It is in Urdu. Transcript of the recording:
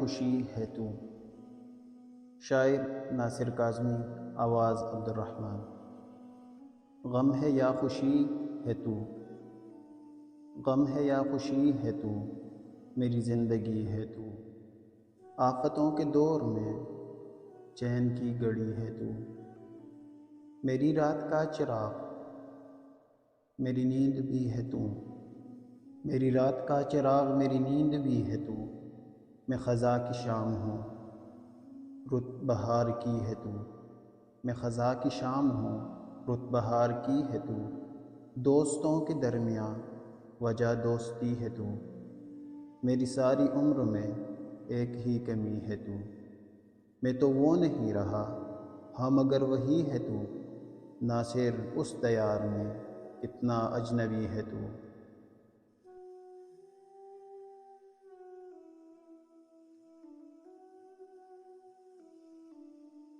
خوشی ہے تو۔ شاعر ناصر کاظمی، آواز عبدالرحمن۔ غم ہے یا خوشی ہے تو، غم ہے یا خوشی ہے تو، میری زندگی ہے تو۔ آفتوں کے دور میں چین کی گھڑی ہے تو، میری رات کا چراغ میری نیند بھی ہے تو، میری رات کا چراغ میری نیند بھی ہے تو۔ میں خزاں کی شام ہوں، رت بہار کی ہے تو، میں خزاں کی شام ہوں، رت بہار کی ہے تو۔ دوستوں کے درمیان وجہ دوستی ہے تو، میری ساری عمر میں ایک ہی کمی ہے تو۔ میں تو وہ نہیں رہا، ہاں مگر وہی ہے تو، ناصر اس دیار میں کتنا اجنبی ہے تو۔